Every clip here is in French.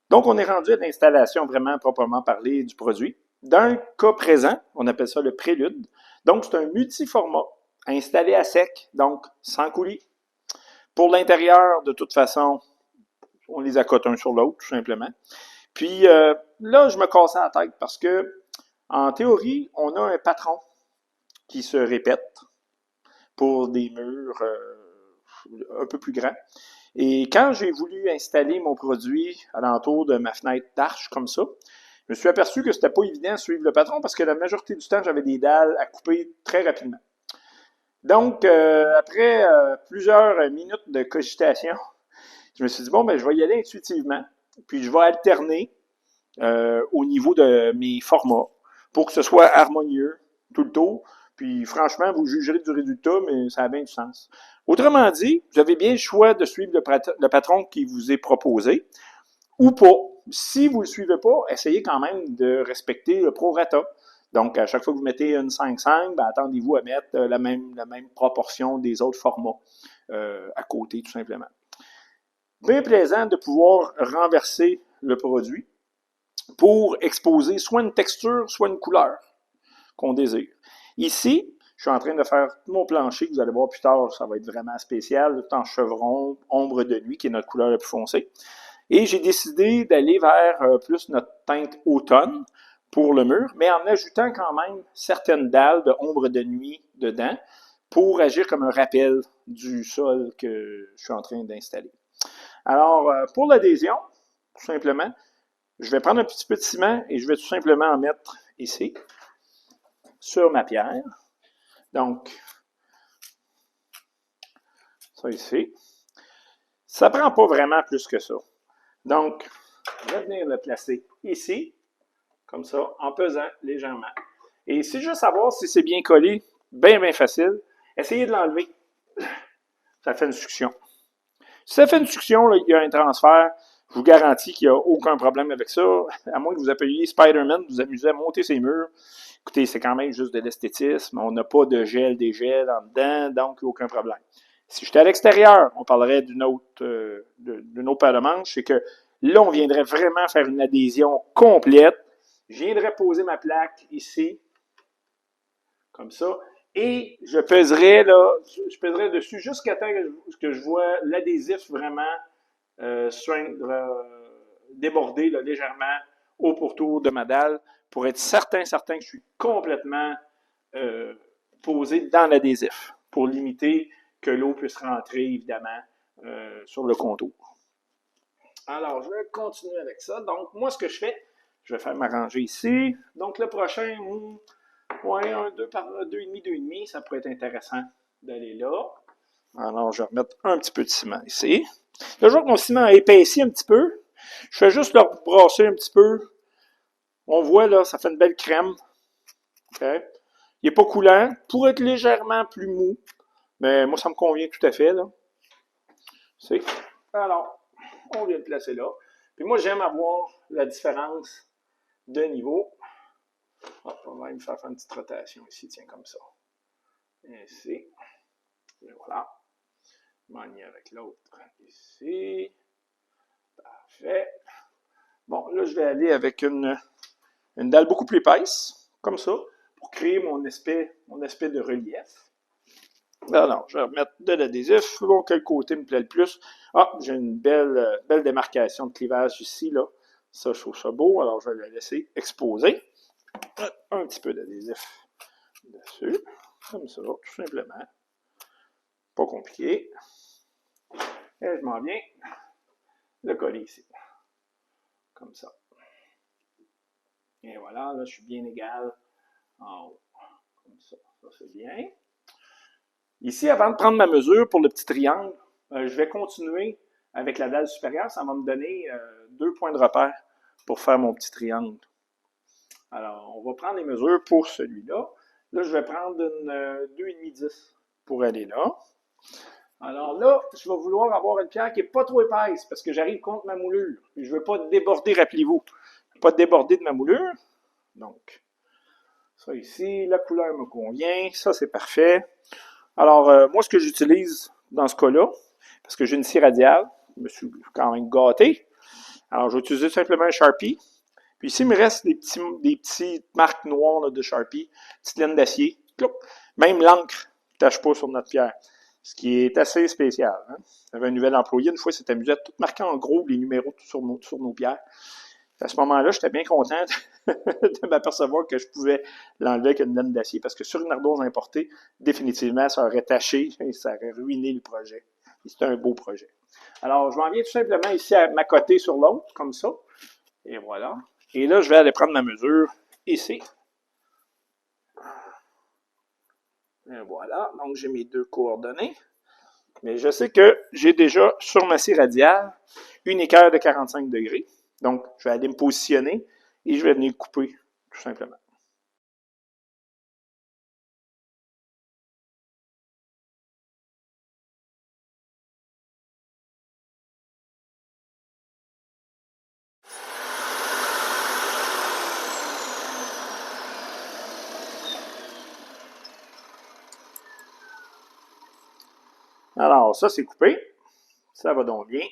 Donc, on est rendu à l'installation vraiment proprement parlée du produit. Dans le cas présent, on appelle ça le prélude. Donc, c'est un multiformat installé à sec, donc sans coulis. Pour l'intérieur, de toute façon, on les accote un sur l'autre, tout simplement. Puis là, je me cassais la tête parce que, en théorie, on a un patron qui se répète pour des murs un peu plus grands. Et quand j'ai voulu installer mon produit alentour de ma fenêtre d'arche comme ça, je me suis aperçu que c'était pas évident de suivre le patron parce que la majorité du temps, j'avais des dalles à couper très rapidement. Donc, après plusieurs minutes de cogitation, je me suis dit, bon, ben, je vais y aller intuitivement, puis je vais alterner au niveau de mes formats pour que ce soit harmonieux tout le tour. Puis franchement, vous jugerez du résultat, mais ça a bien du sens. Autrement dit, vous avez bien le choix de suivre le patron qui vous est proposé ou pas. Si vous ne le suivez pas, essayez quand même de respecter le prorata. Donc, à chaque fois que vous mettez une 5-5, ben, attendez-vous à mettre la même proportion des autres formats à côté, tout simplement. Bien plaisant de pouvoir renverser le produit pour exposer soit une texture, soit une couleur qu'on désire. Ici, je suis en train de faire mon plancher, que vous allez voir plus tard, ça va être vraiment spécial, tout en chevron, ombre de nuit, qui est notre couleur la plus foncée. Et j'ai décidé d'aller vers plus notre teinte automne pour le mur, mais en ajoutant quand même certaines dalles de ombre de nuit dedans pour agir comme un rappel du sol que je suis en train d'installer. Alors, pour l'adhésion, tout simplement, je vais prendre un petit peu de ciment et je vais tout simplement en mettre ici, sur ma pierre. Donc, ça ici. Ça ne prend pas vraiment plus que ça. Donc, je vais venir le placer ici, comme ça, en pesant légèrement. Et si je veux savoir si c'est bien collé, bien, bien facile, essayez de l'enlever. Ça fait une succion. Si ça fait une succion, là, il y a un transfert. Je vous garantis qu'il n'y a aucun problème avec ça. À moins que vous appeliez Spider-Man, vous amusez à monter ces murs. Écoutez, c'est quand même juste de l'esthétisme. On n'a pas de gel, dégel en dedans, donc aucun problème. Si j'étais à l'extérieur, on parlerait d'une autre paire de manches. C'est que là, on viendrait vraiment faire une adhésion complète. Je viendrais poser ma plaque ici, comme ça, et je pèserais dessus jusqu'à temps que je vois l'adhésif vraiment déborder là, légèrement au pourtour de ma dalle pour être certain que je suis complètement posé dans l'adhésif pour limiter que l'eau puisse rentrer, évidemment, sur le contour. Alors, je vais continuer avec ça. Donc, moi, ce que je fais, je vais faire ma rangée ici. Donc, le prochain, ouais, un 2 par 2,5, 2,5, ça pourrait être intéressant d'aller là. Alors, je vais remettre un petit peu de ciment ici. Le jour que mon ciment a épaissi un petit peu, je fais juste le brasser un petit peu. On voit là, ça fait une belle crème. Okay. Il n'est pas coulant. Pour être légèrement plus mou. Mais moi, ça me convient tout à fait. Là. C'est. Alors, on vient de placer là. Puis moi, j'aime avoir la différence de niveau. Hop, on va même faire une petite rotation ici, tiens, comme ça. Ici. Et voilà. Manier avec l'autre ici. Parfait. Bon, là, je vais aller avec une dalle beaucoup plus épaisse, comme ça, pour créer mon aspect de relief. Alors, je vais remettre de l'adhésif. Bon, quel côté me plaît le plus? Ah, j'ai une belle démarcation de clivage ici, là. Ça, je trouve ça beau. Alors, je vais la laisser exposer. Un petit peu d'adhésif dessus. Comme ça, tout simplement. Pas compliqué. Et je m'en viens le coller ici. Comme ça. Et voilà, là, je suis bien égal en haut. Comme ça. Ça, c'est bien. Ici, avant de prendre ma mesure pour le petit triangle, je vais continuer avec la dalle supérieure. Ça va me donner 2 points de repère pour faire mon petit triangle. Alors, on va prendre les mesures pour celui-là. Là, je vais prendre une 2,5-10 pour aller là. Alors là, je vais vouloir avoir une pierre qui n'est pas trop épaisse parce que j'arrive contre ma moulure. Je ne veux pas déborder, rappelez-vous. Pas déborder de ma moulure. Donc, ça ici, la couleur me convient. Ça, c'est parfait. Alors, moi, ce que j'utilise dans ce cas-là, parce que j'ai une scie radiale, je me suis quand même gâté, Alors, je vais utiliser simplement un Sharpie. Puis ici, il me reste des petites marques noires là, de Sharpie, petites laines d'acier. Même l'encre ne tâche pas sur notre pierre, ce qui est assez spécial. Hein? J'avais un nouvel employé, une fois, s'est amusé à tout marquer en gros les numéros sur nos pierres. À ce moment-là, j'étais bien content de m'apercevoir que je pouvais l'enlever avec une laine d'acier, parce que sur une ardoise importée, définitivement, ça aurait taché et ça aurait ruiné le projet. C'était un beau projet. Alors, je m'en viens tout simplement ici à m'accoter sur l'autre, comme ça. Et voilà. Et là, je vais aller prendre ma mesure ici. Et voilà. Donc, j'ai mes deux coordonnées. Mais je sais que j'ai déjà sur ma scie radiale une équerre de 45 degrés. Donc, je vais aller me positionner et je vais venir couper, tout simplement. Alors, ça, c'est coupé. Ça va donc bien.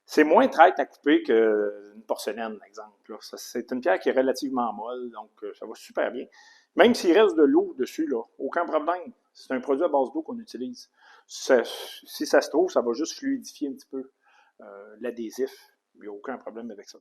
C'est moins traite à couper qu'une porcelaine, par exemple. C'est une pierre qui est relativement molle, donc ça va super bien. Même s'il reste de l'eau dessus, là, aucun problème. C'est un produit à base d'eau qu'on utilise. Si ça se trouve, ça va juste fluidifier un petit peu l'adhésif. Il n'y a aucun problème avec ça.